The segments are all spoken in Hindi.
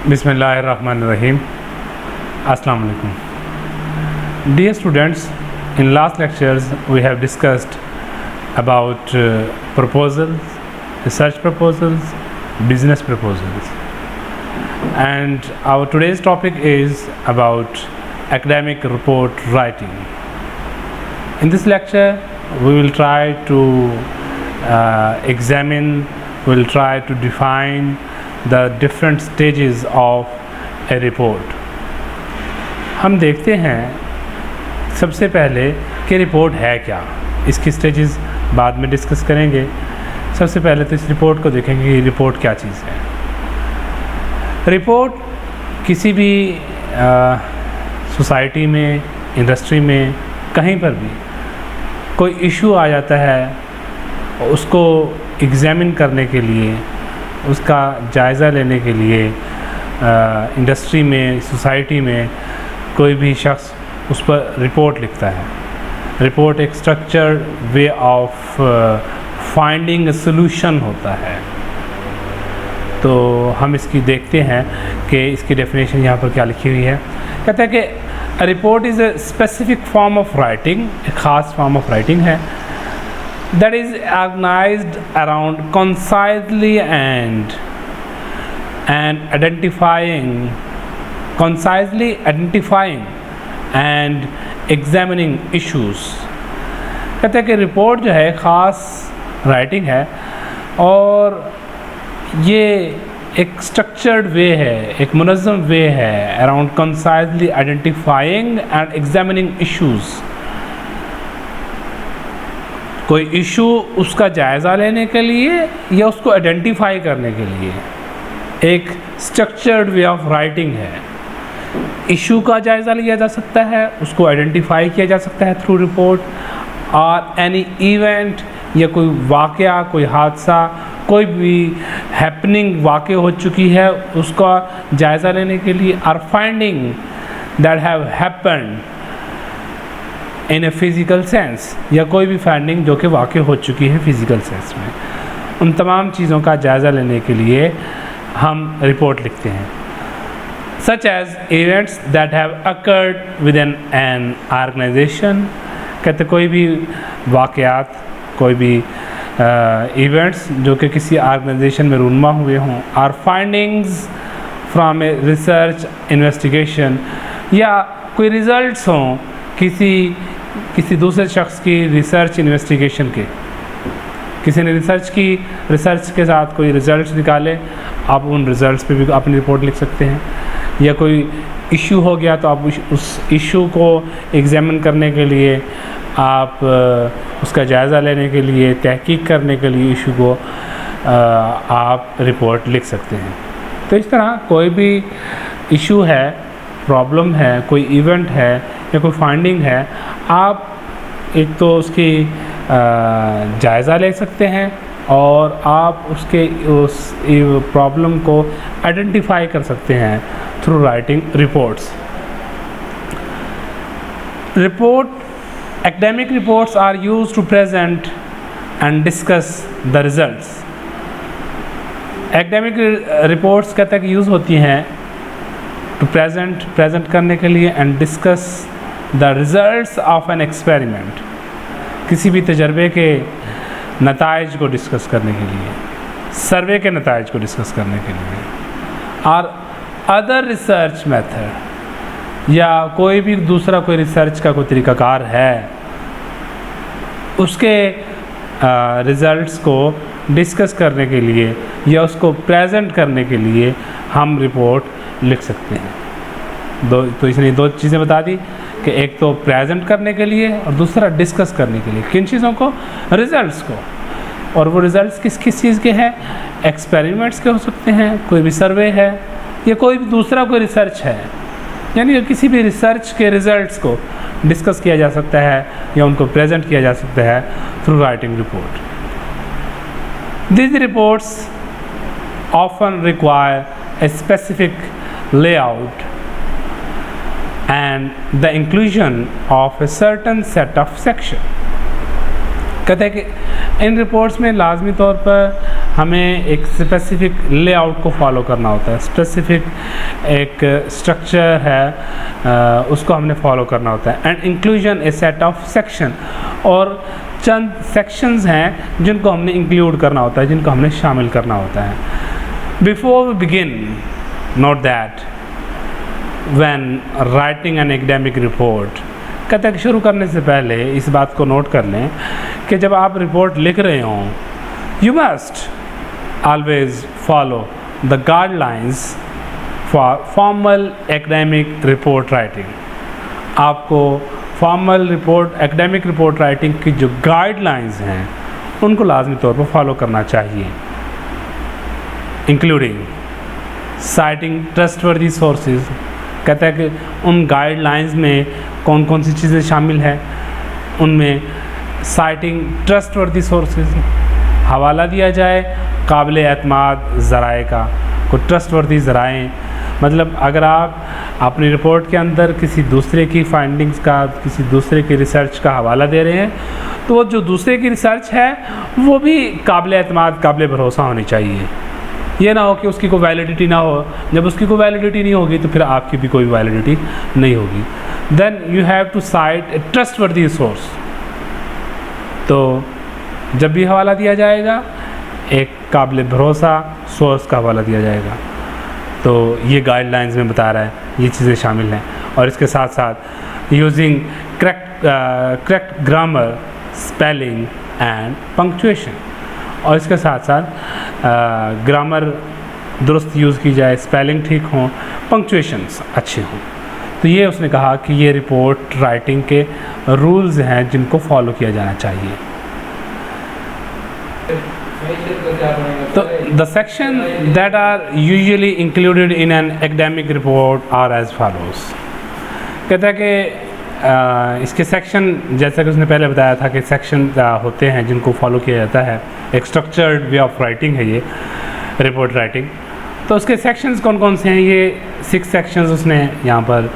Bismillahirrahmanirrahim. Assalamu alaikum. Dear students, in last lectures we have discussed about proposals, research proposals, business proposals, and our today's topic is about academic report writing. In this lecture we will try to we'll try to define the different stages of a report. हम देखते हैं सबसे पहले कि रिपोर्ट है क्या, इसकी स्टेजेस बाद में डिस्कस करेंगे. सबसे पहले तो इस रिपोर्ट को देखेंगे कि रिपोर्ट क्या चीज़ है. रिपोर्ट किसी भी सोसाइटी में, इंडस्ट्री में, कहीं पर भी कोई इशू आ जाता है, उसको एग्ज़ामिन करने के लिए, उसका जायज़ा लेने के लिए इंडस्ट्री में, सोसाइटी में कोई भी शख्स उस पर रिपोर्ट लिखता है. रिपोर्ट एक structured way of finding a solution होता है. तो हम इसकी देखते हैं कि इसकी डेफिनेशन यहाँ पर क्या लिखी हुई है. कहता है कि a report is a specific form of writing, एक ख़ास फॉर्म ऑफ राइटिंग है that is organized around concisely and identifying and examining issues. कहते हैं कि रिपोर्ट जो है ख़ास राइटिंग है और ये एक स्ट्रक्चर्ड वे है, एक मुनज़्ज़म वे है around concisely identifying and examining issues. कोई इशू उसका जायज़ा लेने के लिए या उसको आइडेंटिफाई करने के लिए एक स्ट्रक्चर्ड वे ऑफ राइटिंग है. इशू का जायज़ा लिया जा सकता है, उसको आइडेंटिफाई किया जा सकता है थ्रू रिपोर्ट, और एनी इवेंट या कोई वाक़या, कोई हादसा, कोई भी हैपनिंग वाक़या हो चुकी है उसका जायज़ा लेने के लिए, or finding that have happened in a physical sense, या कोई भी फाइंडिंग जो कि वाक़ई हो चुकी है फिज़िकल सेंस में, उन तमाम चीज़ों का जायज़ा लेने के लिए हम रिपोर्ट लिखते हैं. Such as events that have occurred with an organisation. कहते कोई भी वाक़यात, कोई भी इवेंट्स जो कि किसी ऑर्गेनाइजेशन में रूनुमा हुए हों, or findings from a research investigation, या कोई रिज़ल्ट्स हों किसी दूसरे शख्स की रिसर्च इन्वेस्टिगेशन के. किसी ने रिसर्च के साथ कोई रिज़ल्ट्स निकाले, आप उन रिज़ल्ट्स पे भी अपनी रिपोर्ट लिख सकते हैं. या कोई इशू हो गया तो आप उस इशू को एग्ज़ामिन करने के लिए, आप उसका जायज़ा लेने के लिए, तहकीक करने के लिए इशू को आप रिपोर्ट लिख सकते हैं. तो इस तरह कोई भी इशू है, प्रॉब्लम है, कोई इवेंट है या कोई फाइंडिंग है, आप एक तो उसकी जायज़ा ले सकते हैं और आप उस प्रॉब्लम को आइडेंटिफाई कर सकते हैं through writing reports. Academic reports are used to present and discuss the results. Academic reports कहते हैं कि यूज़ होती हैं टू प्रेजेंट करने के लिए and discuss the results of an experiment, किसी भी तजर्बे के नताइज को डिस्कस करने के लिए, सर्वे के नताइज को डिस्कस करने के लिए, और अदर रिसर्च मेथड, या कोई भी दूसरा कोई रिसर्च का कोई तरीक़ाकार है, उसके रिज़ल्ट्स को डिस्कस करने के लिए या उसको प्रेजेंट करने के लिए हम रिपोर्ट लिख सकते हैं. तो इसने दो चीज़ें बता दी कि एक तो प्रेजेंट करने के लिए और दूसरा डिस्कस करने के लिए. किन चीज़ों को? रिज़ल्ट्स को. और वो रिज़ल्ट्स किस चीज़ के हैं? एक्सपेरिमेंट्स के हो सकते हैं, कोई भी सर्वे है, या कोई भी दूसरा कोई रिसर्च है, यानी किसी भी रिसर्च के रिज़ल्ट्स को डिस्कस किया जा सकता है या उनको प्रेजेंट किया जा सकता है through writing report. These reports often require a specific layout and the inclusion of a certain set of section. कहते हैं कि इन रिपोर्ट्स में लाजमी तौर पर हमें एक स्पेसिफिक लेआउट को फॉलो करना होता है, स्पेसिफिक एक स्ट्रक्चर है उसको हमने फॉलो करना होता है। And inclusion A set of section, और चंद सेक्शंस हैं जिनको हमने इंक्लूड करना होता है, जिनको हमने शामिल करना होता है। Before we begin, note that when writing an academic report, कहते हैं कि शुरू करने से पहले इस बात को नोट कर लें कि जब आप रिपोर्ट लिख रहे हों, you must always follow the guidelines for formal academic report writing. आपको formal report academic report writing की जो गाइडलाइंस हैं उनको लाजमी तौर पर फॉलो करना चाहिए, इंक्लूडिंग साइटिंग ट्रस्टवर्दी सोर्सेज। कहता है कि उन गाइडलाइंस में कौन कौन सी चीज़ें शामिल हैं, उनमें साइटिंग ट्रस्टवर्दी सोर्सेज, हवाला दिया जाए काबिल एतमाद ज़राए का, को ट्रस्टवर्दी ज़राए, मतलब अगर आप अपनी रिपोर्ट के अंदर किसी दूसरे की फाइंडिंग्स का, किसी दूसरे की रिसर्च का हवाला दे रहे हैं, तो वो जो दूसरे की रिसर्च है वो भी काबिल एतमाद, काबिल भरोसा होनी चाहिए। ये ना हो कि उसकी कोई वैलिडिटी ना हो, जब उसकी कोई वैलिडिटी नहीं होगी तो फिर आपकी भी कोई वैलिडिटी नहीं होगी। Then you have to cite a trustworthy source. तो जब भी हवाला दिया जाएगा एक काबिल भरोसा सोर्स का हवाला दिया जाएगा। तो ये गाइडलाइंस में बता रहा है ये चीज़ें शामिल हैं। और इसके साथ साथ using correct grammar, spelling and punctuation, और इसके साथ साथ ग्रामर दुरुस्त यूज़ की जाए, स्पेलिंग ठीक हो, पंक्चुएशंस अच्छे हों। तो ये उसने कहा कि ये रिपोर्ट राइटिंग के रूल्स हैं जिनको फॉलो किया जाना चाहिए। तो the section that are usually included in an academic report are as follows. कहता है कि इसके सेक्शन, जैसा कि उसने पहले बताया था कि सेक्शन होते हैं जिनको फॉलो किया जाता है, एक स्ट्रक्चर्ड वे ऑफ राइटिंग है ये रिपोर्ट राइटिंग। तो उसके सेक्शंस कौन कौन से हैं, ये 6 सेक्शंस उसने यहाँ पर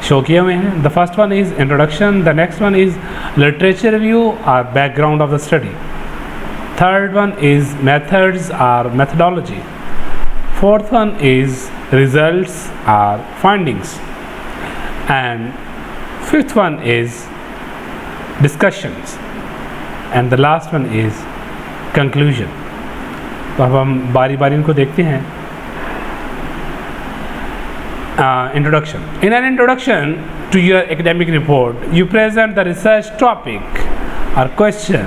शो किए हुए हैं। The first one is introduction, the next one is literature review और background of the study, third one is methods or methodology, fourth one is results or findings, and fifth one is discussions, and the last one is conclusion। तो अब हम बारी बारी इनको देखते हैं। Introduction. In an introduction to your academic report, you present the research topic or question।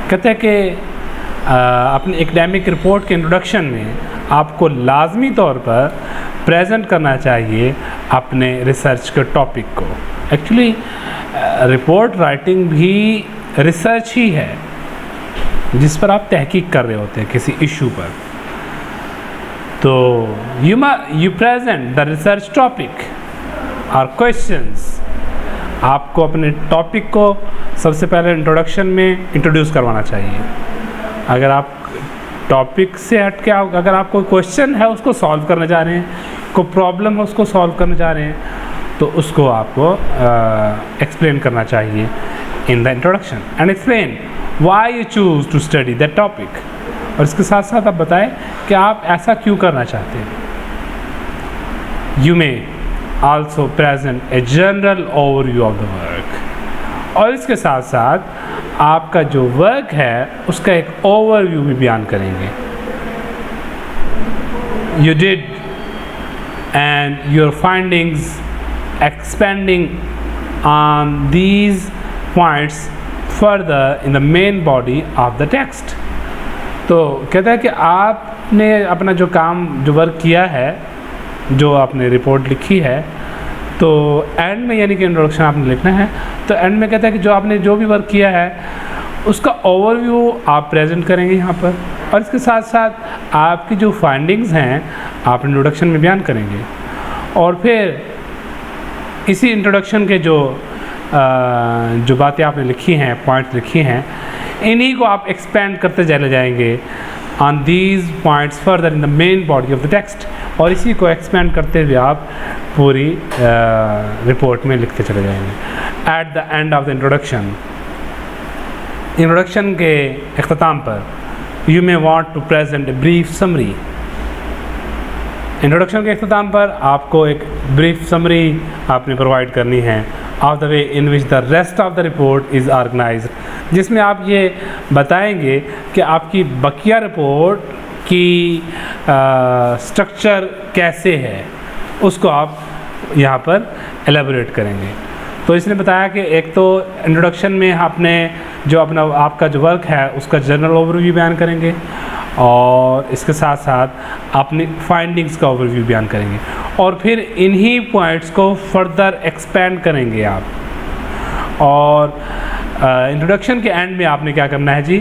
कहते हैं कि अपनी एकेडमिक रिपोर्ट के इंट्रोडक्शन में आपको लाजमी तौर पर प्रेजेंट करना चाहिए अपने रिसर्च के टॉपिक को। एक्चुअली रिपोर्ट राइटिंग भी रिसर्च ही है जिस पर आप तहकीक कर रहे होते हैं किसी इशू पर। तो you present the research topic और क्वेश्चंस। आपको अपने टॉपिक को सबसे पहले इंट्रोडक्शन में इंट्रोड्यूस करवाना चाहिए। अगर आप टॉपिक से हट के अगर आप कोई क्वेश्चन है उसको सॉल्व करने जा रहे हैं, कोई प्रॉब्लम है उसको सॉल्व करने जा रहे हैं, तो उसको आपको एक्सप्लेन करना चाहिए in the introduction and explain why you choose to study that topic. और इसके साथ साथ आप बताएं कि आप ऐसा क्यों करना चाहते हैं। You may also present a general overview of the work, और इसके साथ साथ आपका जो वर्क है उसका एक ओवरव्यू भी बयान करेंगे। You did and your findings expanding on these points further in the main body of the text। तो कहता है कि आपने अपना जो काम, जो वर्क किया है, जो आपने रिपोर्ट लिखी है, तो एंड में यानी कि इंट्रोडक्शन आपने लिखना है, तो एंड में कहता है कि जो आपने जो भी वर्क किया है उसका ओवरव्यू आप प्रेजेंट करेंगे यहाँ पर, और इसके साथ साथ आपकी जो फाइंडिंग्स हैं आप इंट्रोडक्शन में बयान करेंगे। और फिर इसी इंट्रोडक्शन के जो बातें आपने लिखी हैं, पॉइंट्स लिखी हैं, इन्हीं को आप एक्सपेंड करते चले जाएंगे on these points further in the main body of the text, और इसी को एक्सपेंड करते हुए आप पूरी रिपोर्ट में लिखते चले जाएंगे। At the end of the introduction के अख्ताम पर you may want to present a brief summary. Introduction के इख्तिताम पर आपको एक ब्रीफ समरी आपने प्रोवाइड करनी है of the way in which the rest of the report is organised, जिसमें आप ये बताएंगे कि आपकी बकिया रिपोर्ट की स्ट्रक्चर कैसे है, उसको आप यहाँ पर एलेबोरेट करेंगे। तो इसने बताया कि एक तो इंट्रोडक्शन में आपने जो अपना आपका जो वर्क है उसका जनरल ओवरव्यू बयान करेंगे और इसके साथ साथ अपनी फाइंडिंग्स का ओवरव्यू बयान करेंगे और फिर इन्हीं पॉइंट्स को फर्दर एक्सपेंड करेंगे आप। और इंट्रोडक्शन के एंड में आपने क्या करना है जी,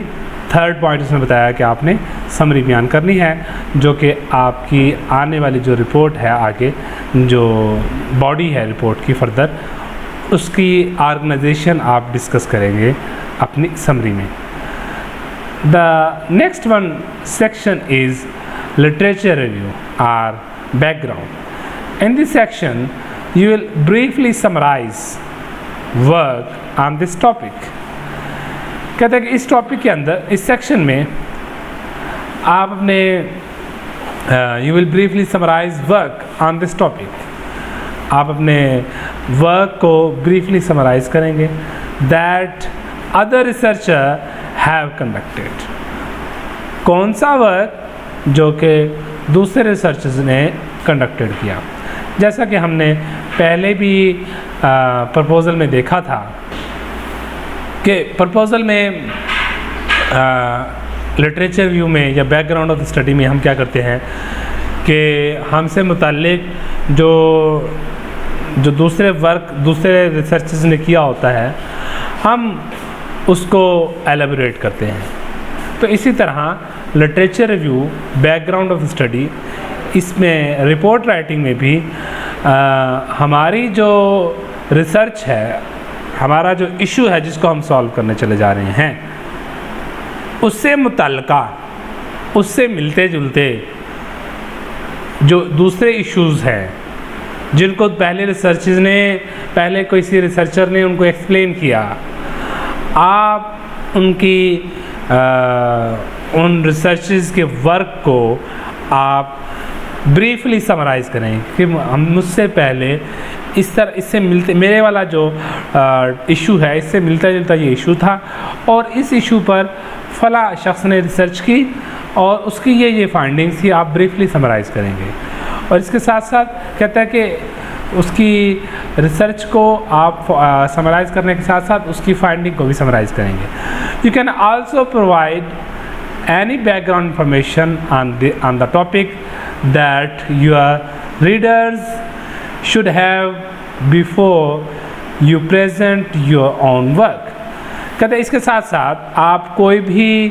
थर्ड पॉइंट उसने बताया कि आपने समरी बयान करनी है, जो कि आपकी आने वाली जो रिपोर्ट है, आगे जो बॉडी है रिपोर्ट की फर्दर, उसकी ऑर्गेनाइजेशन आप डिस्कस करेंगे अपनी समरी में। The next one section is literature review or background. In this section, you will briefly summarize work on this topic. कहते हैं कि इस टॉपिक के अंदर, इस सेक्शन में आप अपने you will briefly summarize work on this topic. आप अपने वर्क को ब्रीफली समराइज करेंगे that other researcher have conducted. कौन सा वर्क जो कि दूसरे रिसर्चर्स ने कंडक्टेड किया। जैसा कि हमने पहले भी प्रपोज़ल में देखा था कि प्रपोज़ल में लिटरेचर रिव्यू में या बैकग्राउंड ऑफ द स्टडी में हम क्या करते हैं कि हमसे मुताल्लिक जो दूसरे वर्क दूसरे रिसर्चर्स ने किया होता है, हम उसको एलेबोरेट करते हैं। तो इसी तरह literature review, background of study, इसमें रिपोर्ट राइटिंग में भी हमारी जो रिसर्च है, हमारा जो इशू है जिसको हम सॉल्व करने चले जा रहे हैं, उससे मुतल्लिका, उससे मिलते जुलते जो दूसरे इश्यूज़ हैं जिनको पहले किसी रिसर्चर ने उनको एक्सप्लेन किया, आप उन रिसर्चेस के वर्क को आप ब्रीफली समराइज़ करें कि हम मुझसे पहले इससे मिलते, मेरे वाला जो इशू है इससे मिलता जुलता ये इशू था और इस इशू पर फला शख्स ने रिसर्च की और उसकी ये फाइंडिंग्स थी, आप ब्रीफली समराइज़ करेंगे। और इसके साथ साथ कहता है कि उसकी रिसर्च को आप समराइज़ करने के साथ साथ उसकी फाइंडिंग को भी समराइज़ करेंगे। You can also provide any background information on the topic that your readers should have before you present your own work. कहते हैं इसके साथ साथ आप कोई भी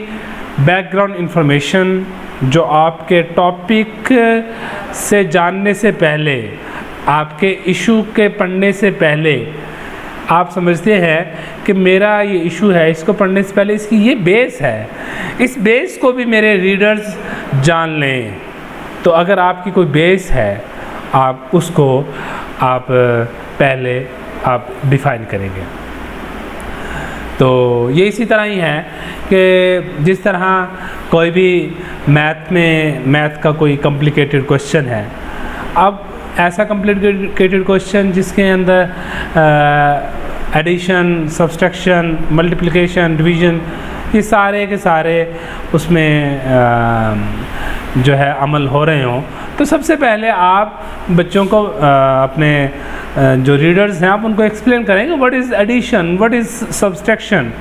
बैकग्राउंड इंफॉर्मेशन जो आपके टॉपिक से जानने से पहले, आपके इशू के पढ़ने से पहले आप समझते हैं कि मेरा ये इशू है, इसको पढ़ने से पहले इसकी ये बेस है, इस बेस को भी मेरे रीडर्स जान लें। तो अगर आपकी कोई बेस है, आप उसको पहले आप डिफ़ाइन करेंगे। तो ये इसी तरह ही है कि जिस तरह कोई भी मैथ का कोई कॉम्प्लिकेटेड क्वेश्चन है, अब ऐसा कॉम्प्लिकेटेड क्वेश्चन जिसके अंदर एडिशन, सब्सट्रैक्शन, मल्टीप्लिकेशन, डिवीज़न, ये सारे के सारे उसमें जो है अमल हो रहे हों, तो सबसे पहले आप बच्चों को अपने जो रीडर्स हैं आप उनको एक्सप्लेन करेंगे what is addition, what is subtraction.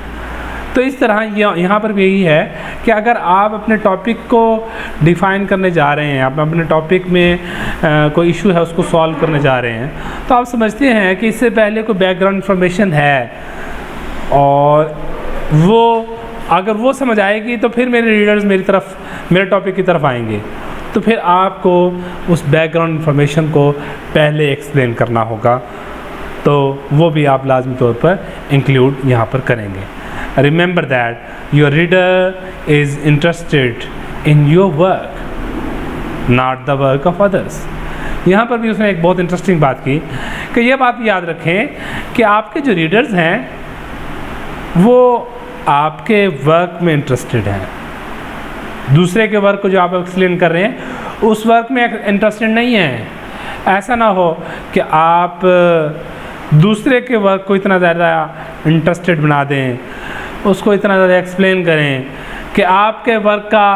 तो इस तरह यहाँ पर भी यही है कि अगर आप अपने टॉपिक को डिफ़ाइन करने जा रहे हैं, आप अपने टॉपिक में कोई इशू है उसको सॉल्व करने जा रहे हैं, तो आप समझते हैं कि इससे पहले कोई बैकग्राउंड इंफॉर्मेशन है और अगर वो समझ आएगी तो फिर मेरे रीडर्स मेरे टॉपिक की तरफ आएंगे। तो फिर आपको उस बैकग्राउंड इंफॉर्मेशन को पहले एक्सप्लेन करना होगा, तो वो भी आप लाजमी तौर पर इंक्लूड यहाँ पर करेंगे। Remember that your reader is interested in your work, not the work of others. यहाँ पर भी उसने एक बहुत इंटरेस्टिंग बात की कि यह बात याद रखें कि आपके जो रीडर्स हैं वो आपके वर्क में इंटरेस्टेड हैं, दूसरे के वर्क को जो आप एक्सप्लेन कर रहे हैं उस वर्क में इंटरेस्टेड नहीं है। ऐसा ना हो कि आप दूसरे के वर्क को इतना ज़्यादा इंटरेस्टेड बना दें, उसको इतना ज़्यादा एक्सप्लेन करें कि आपके वर्क का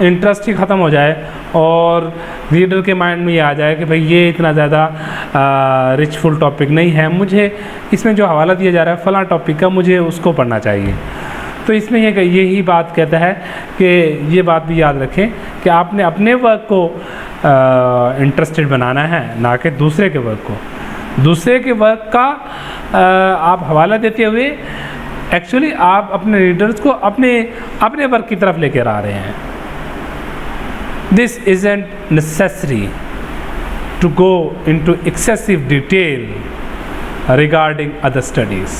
इंटरेस्ट ही ख़त्म हो जाए और रीडर के माइंड में ये आ जाए कि भाई ये इतना ज़्यादा रिचफुल टॉपिक नहीं है, मुझे इसमें जो हवाला दिया जा रहा है फ़लाँ टॉपिक का, मुझे उसको पढ़ना चाहिए। तो इसमें यही बात कहता है कि ये बात भी याद रखें कि आपने अपने वर्क को इंटरेस्टेड बनाना है, ना कि दूसरे के वर्क को। दूसरे के वर्क का आप हवाला देते हुए एक्चुअली आप अपने रीडर्स को अपने वर्क की तरफ लेकर आ रहे हैं। This isn't necessary to go into excessive detail regarding other studies.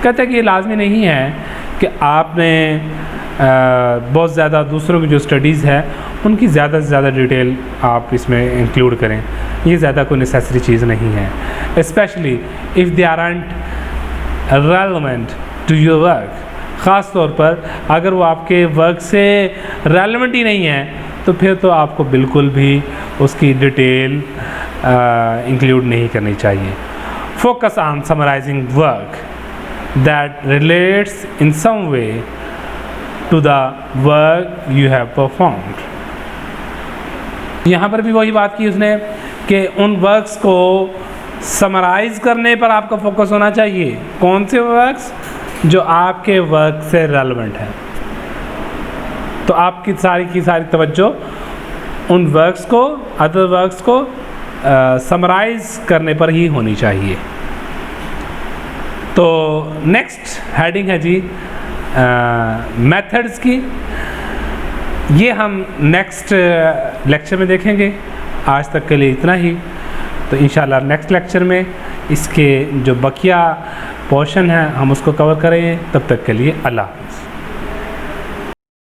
कहते हैं कि ये लाजमी नहीं है कि आपने बहुत ज़्यादा दूसरों की जो स्टडीज़ है उनकी ज़्यादा से ज़्यादा डिटेल आप इसमें इंक्लूड करें, ये ज़्यादा कोई नेसेसरी चीज़ नहीं है। Specially if they aren't relevant to your work, ख़ास तौर पर अगर वो आपके वर्क से रेलेवेंट ही नहीं है तो फिर तो आपको बिल्कुल भी उसकी डिटेल इंक्लूड नहीं करनी चाहिए। Focus on summarising work that relates in some way to the work you have performed। यहाँ पर भी वही बात की उसने कि उन वर्क्स को समराइज़ करने पर आपका फोकस होना चाहिए। कौन से वर्क्स? जो आपके वर्क से रेलेवेंट है। तो आपकी सारी की सारी तवज्जो उन वर्क्स को, अदर वर्क्स को समराइज़ करने पर ही होनी चाहिए। तो नेक्स्ट हेडिंग है जी मेथड्स की। ये हम नेक्स्ट लेक्चर में देखेंगे। आज तक के लिए इतना ही। तो इंशाल्लाह नेक्स्ट लेक्चर में इसके जो बकिया पोर्शन है हम उसको कवर करेंगे। तब तक के लिए अल्लाह हाफ़िज़।